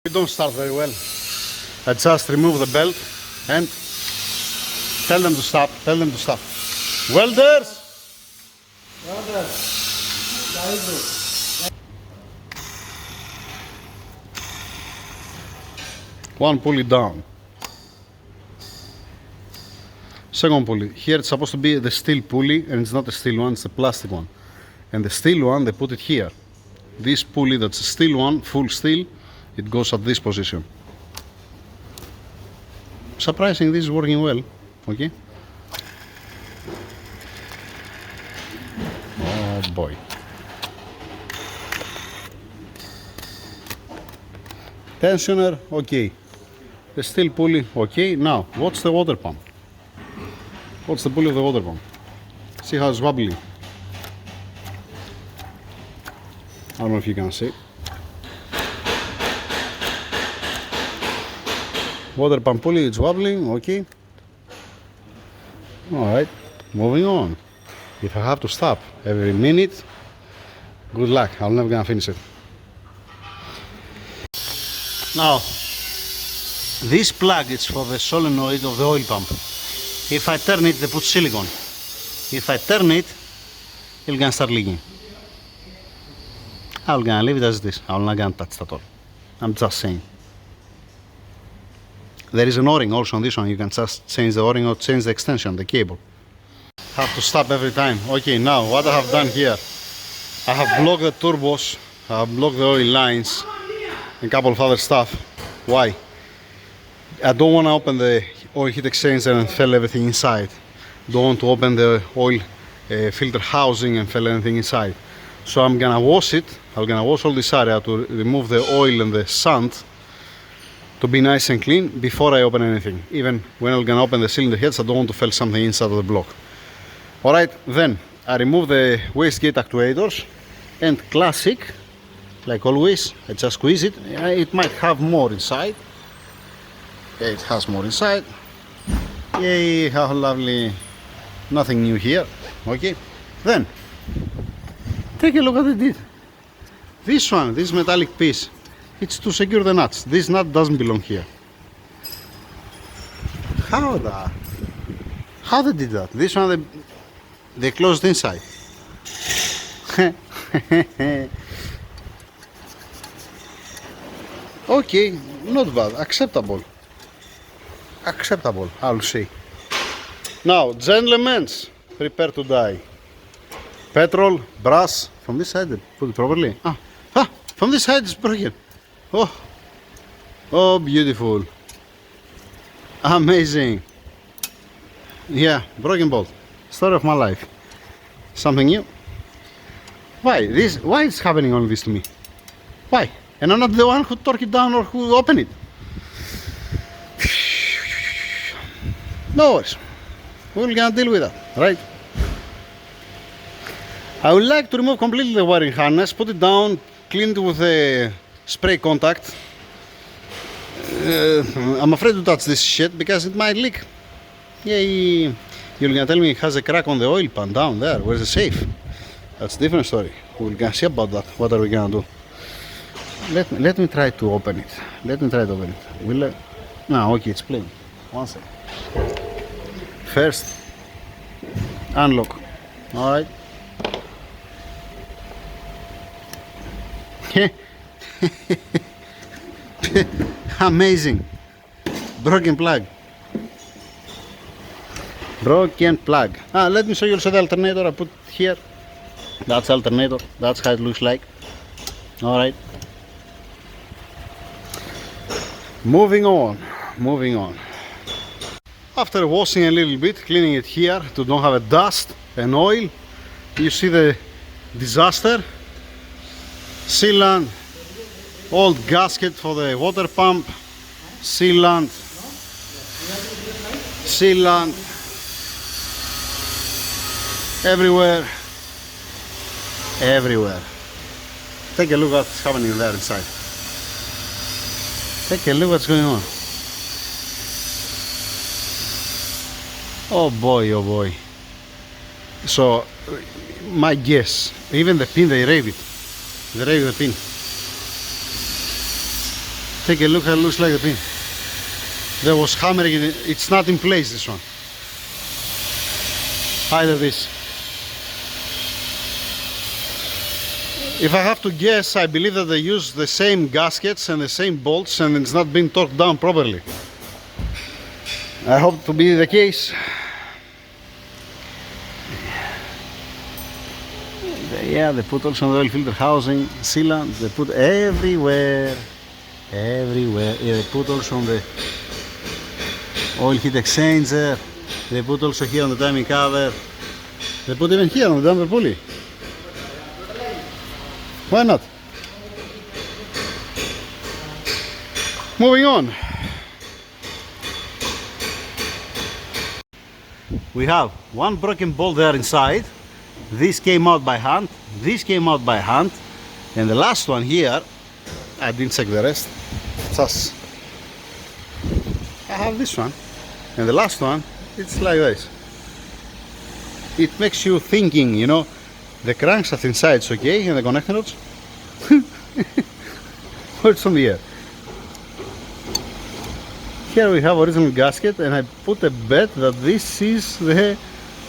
They don't start very well. I just remove the belt and tell them to stop. Tell them to stop. Welders! One pulley down. Second pulley. Here it's supposed to be the steel pulley, and it's not a steel one, it's a plastic one. And the steel one, they put it here. This pulley, that's a steel one, full steel, it goes at this position. Surprising, this is working well. Okay. Oh boy. Tensioner, okay. The steel pulley, okay. Now, what's the water pump? What's the pulley of the water pump? See how it's wobbly. I don't know if you can see. Water pump pulley, it's wobbling, okay. Alright, moving on. If I have to stop every minute, good luck, I'm never gonna finish it. Now, this plug is for the solenoid of the oil pump. If I turn it, they put silicone. If I turn it, it's gonna start leaking. I'm gonna leave it as it is. I'm not gonna touch it at all. I'm just saying. There is an O-ring also on this one. You can just change the O-ring or change the extension, the cable. Have to stop every time. Okay, now what I have done here, I have blocked the turbos, I have blocked the oil lines, and a couple of other stuff. Why? I don't want to open the oil heat exchanger and fill everything inside. Don't want to open the oil filter housing and fill anything inside. So I'm gonna wash it. I'm gonna wash all this area to remove the oil and the sand to be nice and clean before I open anything. Even when I'm gonna open the cylinder heads, I don't want to fill something inside of the block. Alright, then I remove the wastegate actuators, and classic, like always, I just squeeze it. It might have more inside. It has more inside. Yay, how lovely. Nothing new here. Okay, then take a look at it. This one, this metallic piece, it's to secure the nuts. This nut doesn't belong here. How they did that? This one they closed inside. Okay, not bad, acceptable. Acceptable, I'll say. Now, gentlemen, prepare to die. Petrol, brass, from this side, put it properly. From this side it's broken. Oh, beautiful. Amazing. Yeah, broken bolt. Story of my life. Something new. Why is happening all this to me? Why? And I'm not the one who torque it down or who opened it. No worries. We're gonna deal with that, right? I would like to remove completely the wiring harness, put it down, clean it with a spray contact. I'm afraid to touch this shit because it might leak. Yay! You're gonna tell me it has a crack on the oil pan down there. Where's the safe? That's a different story. We're gonna see about that. What are we gonna do? Let me try to open it. Let me try to open it. No, okay, it's plain. One second. First, unlock. All right. Amazing. Broken plug. Broken plug. Let me show you also the alternator I put here. That's alternator. That's how it looks like. All right. Moving on. After washing a little bit, cleaning it here to don't have a dust and oil, you see the disaster. Sealant, old gasket for the water pump, sealant, everywhere. Take a look at what's happening there inside. Take a look what's going on. Oh boy. So, my guess, even the pin, they rave it. They rave the pin. Take a look how it looks like the pin. There was hammering in it. It's not in place, this one. Either this. If I have to guess, I believe that they use the same gaskets and the same bolts and it's not been torqued down properly. I hope to be the case. Yeah, they put also the oil filter housing, sealant, they put everywhere. Everywhere. Yeah, they put also on the oil heat exchanger. They put also here on the timing cover. They put even here on the damper pulley. Why not? Moving on. We have one broken bolt there inside. This came out by hand. This came out by hand. And the last one here, I didn't check the rest. Just I have this one. And the last one, it's like this. It makes you thinking, you know, the crankshaft inside is okay, and the connector rods. What's on the air? Here we have original gasket, and I put a bet that this is the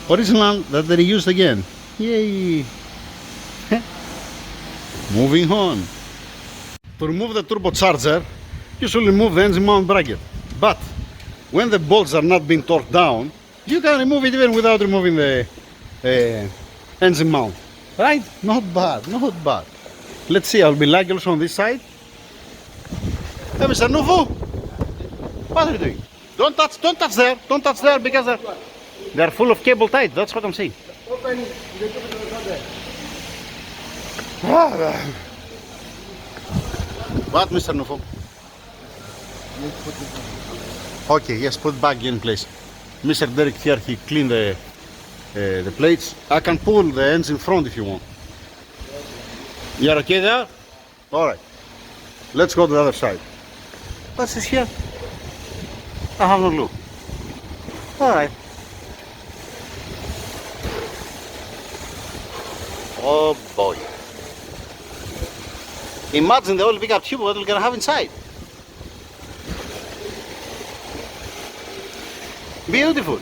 original that they used again. Yay! Moving on. To remove the turbocharger, you should remove the engine mount bracket. But when the bolts are not being torqued down, you can remove it even without removing the engine mount. Right? Not bad, not bad. Let's see, I'll be lucky also on this side. Hey, Mr. Nufu, what are you doing? Don't touch there because they're full of cable tight, that's what I'm saying. What, Mr. Nufu? Okay, yes, put back in place. Mr. Derek here, he cleaned the plates. I can pull the engine front if you want. You're okay there? Alright. Let's go to the other side. What's this here? I have no clue. Alright. Oh boy. Imagine the oil pickup tube what we're gonna have inside. Beautiful.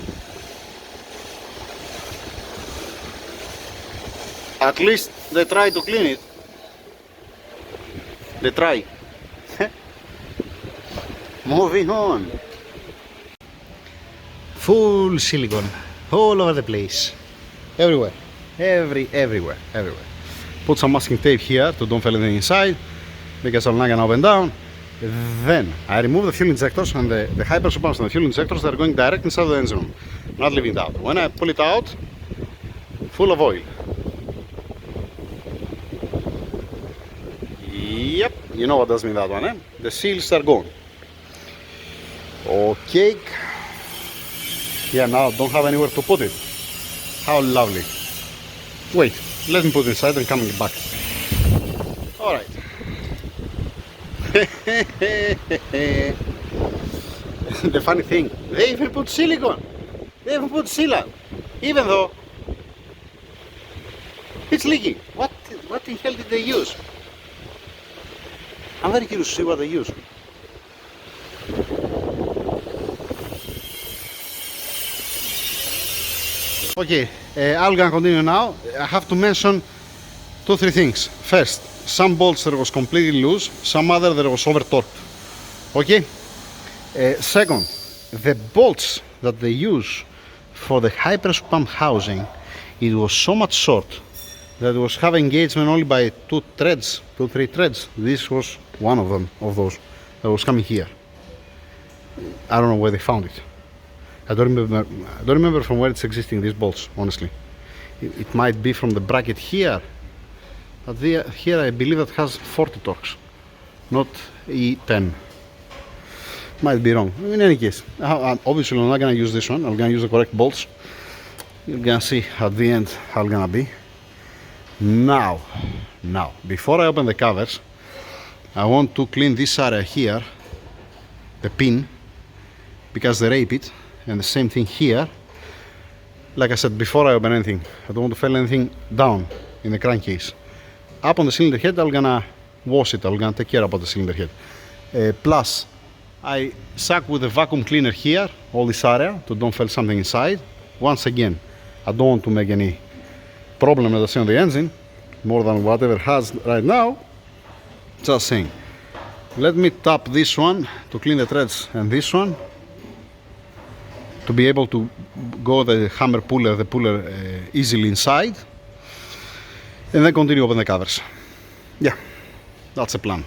At least they try to clean it. They try. Moving on. Full silicone all over the place. Everywhere. Everywhere. Put some masking tape here to don't fall anything inside because I'm not gonna open down. Then I remove the fuel injectors and the high pressure pumps and the fuel injectors that are going direct inside the engine room, not leaving it out. When I pull it out, full of oil. Yep, you know what does mean that one, eh? The seals are gone. Okay. Yeah, now don't have anywhere to put it. How lovely. Wait, let me put it inside and come back. Alright. The funny thing, they even put silicone. They even put sealant. Even though it's leaking. What the hell did they use? I'm very curious to see what they use. Okay, I'm gonna continue now. I have to mention 2-3 things. First, some bolts there was completely loose, some other there was over torqued. Okay. Second, the bolts that they use for the high pressure pump housing, it was so much short that it was having engagement only by 2-3 threads. This was one of them, of those that was coming here. I don't know where they found it. I don't remember from where it's existing, these bolts, honestly. It might be from the bracket here, but here I believe it has 40 torques, not E10. Might be wrong. In any case, obviously I'm not gonna use this one. I'm gonna use the correct bolts. You're gonna see at the end how it's gonna be. Now, before I open the covers, I want to clean this area here, the pin, because they rape it. And the same thing here. Like I said, before I open anything, I don't want to fall anything down in the crankcase. Up on the cylinder head, I'm gonna wash it. I'm gonna take care about the cylinder head. Plus, I suck with a vacuum cleaner here, all this area, to don't feel something inside. Once again, I don't want to make any problem, let us say, on the engine, more than whatever it has right now. Just saying. Let me tap this one to clean the threads, and this one to be able to go the hammer puller, the puller easily inside, and then continue open the covers. Yeah, that's the plan.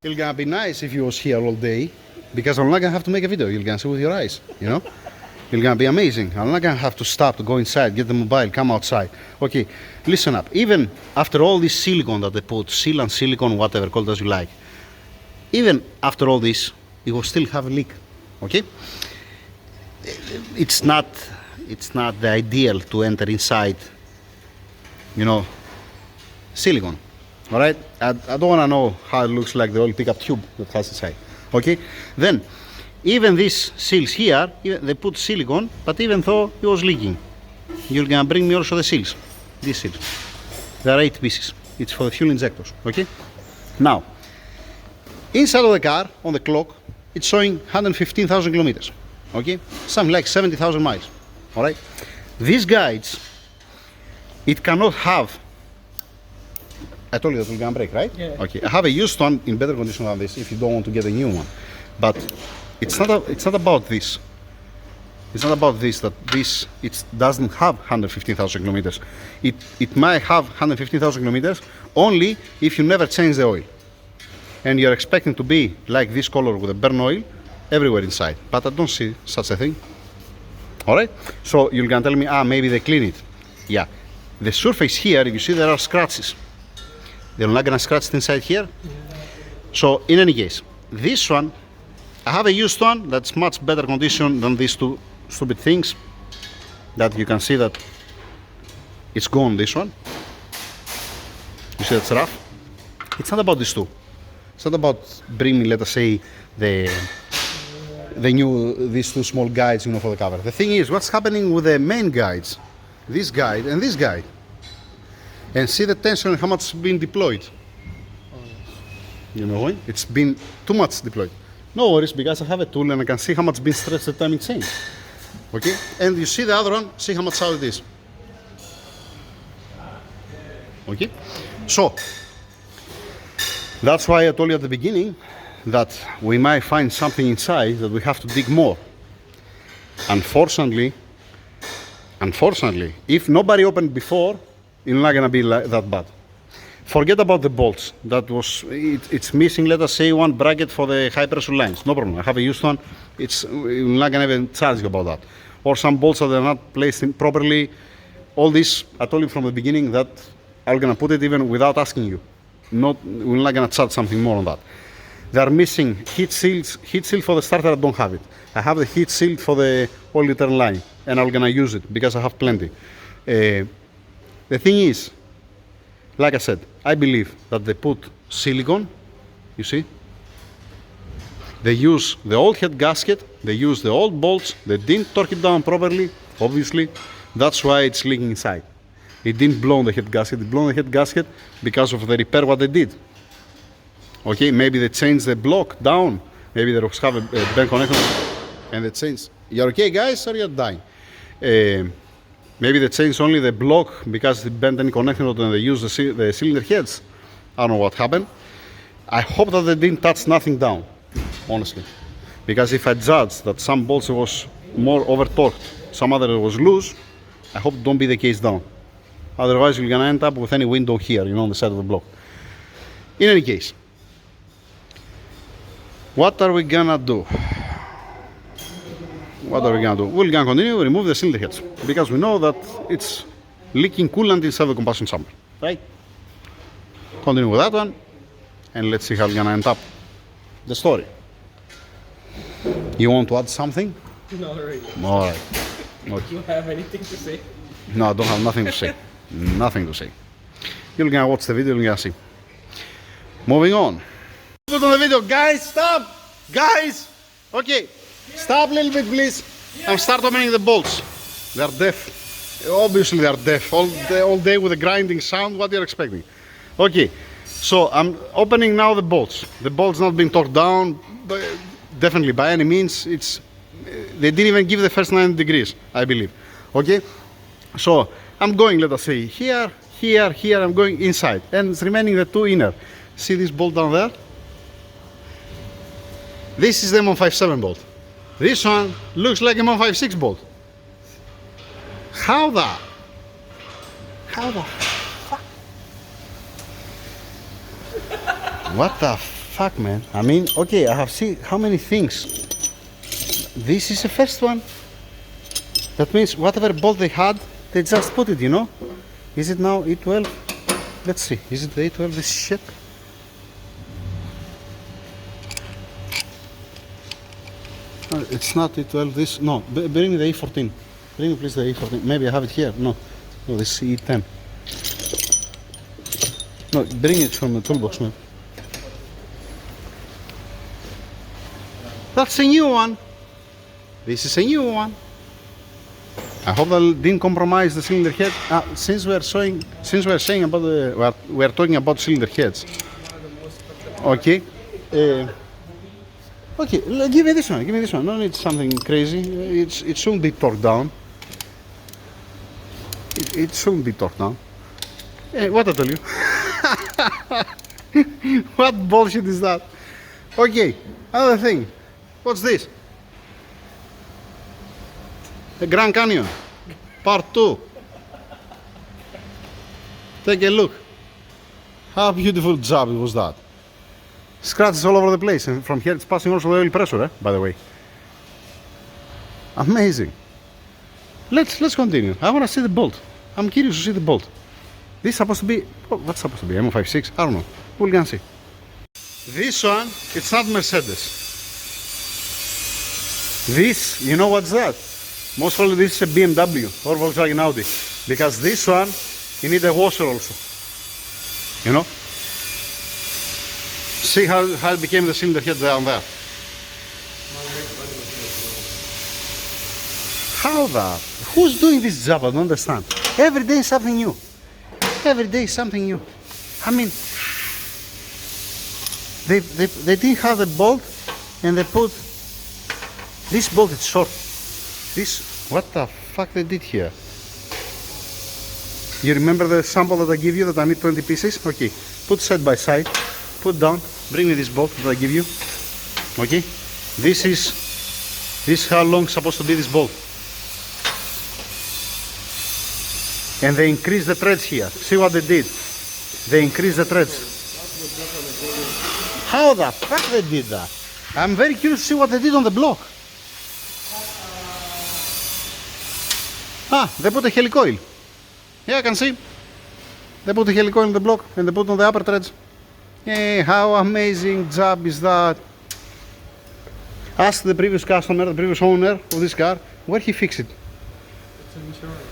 It's gonna be nice if you was here all day, because I'm not gonna have to make a video. You're gonna see with your eyes, you know. It's gonna be amazing. I'm not gonna have to stop to go inside, get the mobile, come outside. Okay, listen up. Even after all this silicone that they put, sealant, silicone, whatever, call it as you like, even after all this, it will still have a leak. Okay, it's not the ideal to enter inside, you know, silicone. All right, I don't want to know how it looks like the old pickup tube that has inside. Okay, then even these seals here, they put silicone, but even though it was leaking, you're gonna bring me also the seals. These seals, there are 8 pieces. It's for the fuel injectors. Okay, now inside of the car on the clock, it's showing 115,000 kilometers. Okay, something like 70,000 miles. All right, these guides, it cannot have. I told you that we're gonna break, right? Yeah. Okay, I have a used one in better condition than this if you don't want to get a new one. But it's not about this. It's not about this, that this it doesn't have 115,000 kilometers. It might have 115,000 kilometers only if you never change the oil. And you're expecting to be like this color with a burn oil everywhere inside. But I don't see such a thing. Alright? So you're gonna tell me, maybe they clean it. Yeah. The surface here, if you see, there are scratches. They're not gonna scratch it inside here. So in any case, this one, I have a used one that's much better condition than these two stupid things that you can see that it's gone, this one. You see that's rough? It's not about these two. It's not about bringing, let us say, these two small guides, you know, for the cover. The thing is, what's happening with the main guides, this guide and this guide, and see the tension and how much has been deployed. You know what? It's been too much deployed. No worries, because I have a tool and I can see how much been stretched the timing chain. Okay? And you see the other one, see how much out it is. Okay? So, that's why I told you at the beginning that we might find something inside that we have to dig more. Unfortunately, if nobody opened before, it's not gonna be like that bad. Forget about the bolts. It's missing, let us say, one bracket for the high pressure lines. No problem. I have a used one. I'm not gonna even charge you about that. Or some bolts that are not placed in properly. All this, I told you from the beginning that I'm gonna put it even without asking you. We're not gonna charge something more on that. They are missing heat seals. Heat seal for the starter, I don't have it. I have the heat seal for the oil return line, and I'm gonna use it because I have plenty. The thing is, like I said, I believe that they put silicone, you see? They use the old head gasket, they use the old bolts, they didn't torque it down properly, obviously. That's why it's leaking inside. It didn't blow the head gasket, it blew the head gasket because of the repair what they did. Okay, maybe they changed the block down, maybe they have a bent connection, and they changed. You're okay, guys, or you're dying? Maybe they changed only the block because they bent any connection and they used the cylinder heads. I don't know what happened. I hope that they didn't touch nothing down, honestly. Because if I judge that some bolts was more over torqued, some other was loose, I hope it don't be the case down. Otherwise you're gonna end up with any window here, you know, on the side of the block. In any case, what are we gonna do? What are we gonna do? We're gonna continue to remove the cylinder heads because we know that it's leaking coolant inside the combustion chamber, right? Continue with that one, and let's see how it's gonna end up the story. You want to add something? Not really. All right. Okay. Do you have anything to say? No, I don't have nothing to say. Nothing to say. You're gonna watch the video, you're gonna see. Moving on. Put on the video, guys. Stop, guys. Okay. Stop a little bit, please. I'm start opening the bolts. They're deaf. Obviously, they're deaf. All day with a grinding sound. What you're expecting? Okay. So I'm opening now the bolts. The bolts not been torqued down, but definitely by any means. They didn't even give the first 90 degrees, I believe. Okay, so I'm going, let us say, here, here, here. I'm going inside, and it's remaining the two inner. See this bolt down there? This is the M157 bolt. This one looks like a M156 bolt. How the fuck? What the fuck, man? I mean, okay, I have seen how many things. This is the first one. That means whatever bolt they had, they just put it, you know? Is it now E12? Let's see, is it the E12, this shit? It's not E12, this, no, bring me the E14. Bring me please the E14, maybe I have it here, no, this is E10. No, bring it from the toolbox, man. That's a new one. This is a new one. I hope that didn't compromise the cylinder head. Since we are saying about we are talking about cylinder heads. Okay. Okay, give me this one. Give me this one. No need something crazy. It shouldn't be torqued down. It shouldn't be torqued down. What I tell you? What bullshit is that? Okay, another thing. What's this? The Grand Canyon, part 2. Take a look. How beautiful job was that. Scratches all over the place, and from here it's passing also the oil pressure, by the way. Amazing. Let's continue. I want to see the bolt. I'm curious to see the bolt. This is supposed to be, what's supposed to be, M56? I don't know. We're gonna see. This one, it's not Mercedes. This, you know what's that? Most probably this is a BMW or Volkswagen Audi, because this one you need a washer also, you know. See how it became the cylinder head down there. How that? Who's doing this job? I don't understand. Every day something new. Every day something new. I mean, they didn't have the bolt, and they put this bolt. It's short. This, what the fuck they did here? You remember the sample that I give you that I need 20 pieces? Okay, put side by side, put down, bring me this bolt that I give you. Okay, this is how long is supposed to be this bolt. And they increase the threads here. See what they did? They increase the threads. How the fuck they did that? I'm very curious to see what they did on the block. They put a helicoil. Yeah, I can see. They put a helicoil in the block and they put on the upper threads. Hey, how amazing job is that? Ask the previous customer, the previous owner of this car, where he fixed it. It's insurance.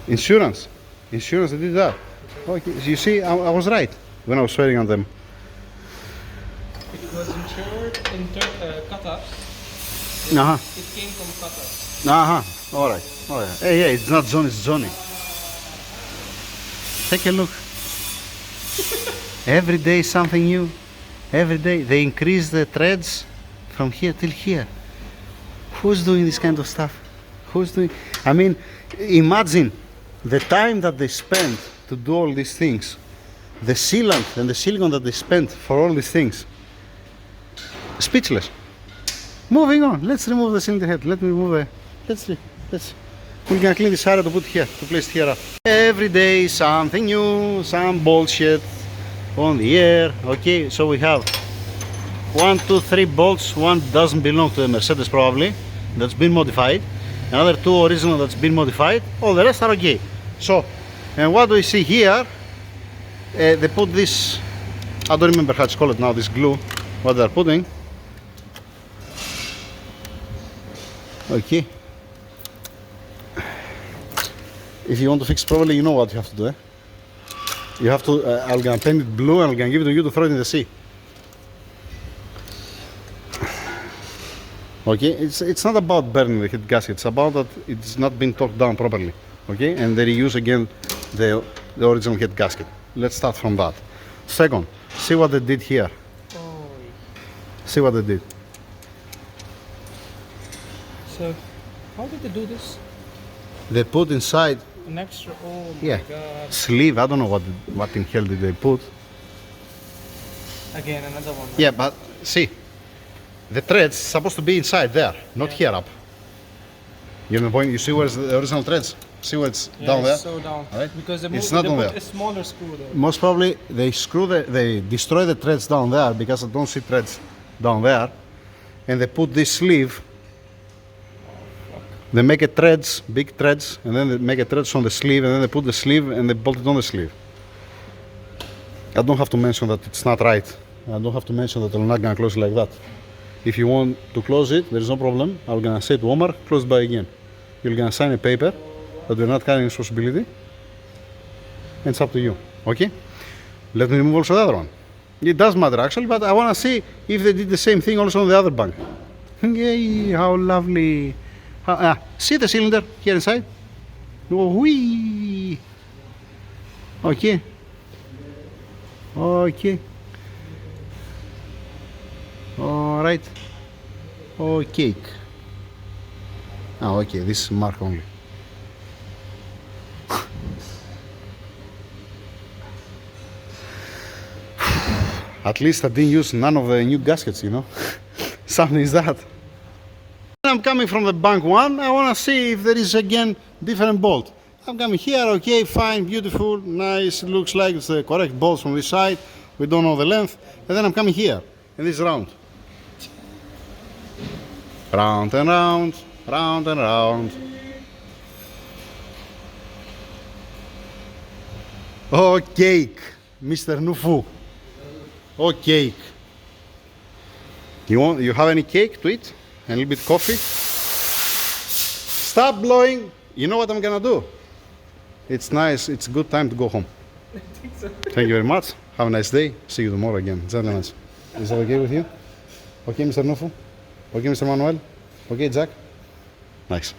Insurance? Insurance, they did that. Okay, you see, I was right when I was swearing on them. It was insured in Qatar. It came from Qatar. Alright. Hey, it's not Johnny, it's Johnny. Take a look. Every day something new. Every day they increase the threads from here till here. Who's doing this kind of stuff? Who's doing? I mean, imagine the time that they spend to do all these things. The sealant and the silicone that they spent for all these things. Speechless. Moving on. Let's remove the cylinder head. Let me remove the. Let's see. We're gonna clean this area to put here, to place here up. Every day something new, some bullshit on the air. Okay, so we have 1, 2, 3 bolts. One doesn't belong to the Mercedes probably. That's been modified. Another 2 original that's been modified. All the rest are okay. So, and what do we see here? They put this. I don't remember how it's called now. This glue. What they're putting. Okay. If you want to fix properly, you know what you have to do. You have to, I'm gonna paint it blue and I'm gonna give it to you to throw it in the sea. Okay, it's not about burning the head gasket, it's about that it's not been torqued down properly. Okay, and they reuse again the original head gasket. Let's start from that. Second, See what they did here. Oh. See what they did. So, how did they do this? They put inside, An extra. Oh my yeah, god. sleeve. I don't know what in hell did they put. Again, another one. Yeah, but see, the threads supposed to be inside there, not here up. You know, you see where's the original threads? See where it's down there? It's so down. Right? Because they, It's move, not they on put there. a smaller screw there. Most probably they they destroy the threads down there because I don't see threads down there, and they put this sleeve. They make a threads, big threads, and then they make a threads on the sleeve, and then they put the sleeve and they bolt it on the sleeve. I don't have to mention that it's not right. I don't have to mention that I'm not gonna close it like that. If you want to close it, there's no problem. I'm gonna say to Omar, close by again. You're gonna sign a paper that we're not carrying responsibility, and it's up to you. Okay? Let me remove also the other one. It does matter actually, but I wanna see if they did the same thing also on the other bank. Yay! How lovely! See the cylinder here inside? Oh, whee! Okay. Okay. All right. Okay. Oh, okay. This is mark only. At least I didn't use none of the new gaskets, you know. Something is that. I'm coming from the bank one. I want to see if there is again different bolt. I'm coming here. Okay, fine, beautiful, nice. It looks like it's the correct bolts from this side. We don't know the length. And then I'm coming here, and this is round. Round and round, round and round. Oh, cake, Mr. Nufu. Oh, cake. You have any cake to eat? A little bit coffee? Stop blowing. You know what I'm gonna do? It's nice. It's a good time to go home. I think so. Thank you very much. Have a nice day. See you tomorrow again. Gentlemen. Is that okay with you? Okay, Mr. Nufu? Okay, Mr. Manuel? Okay, Jack? Nice.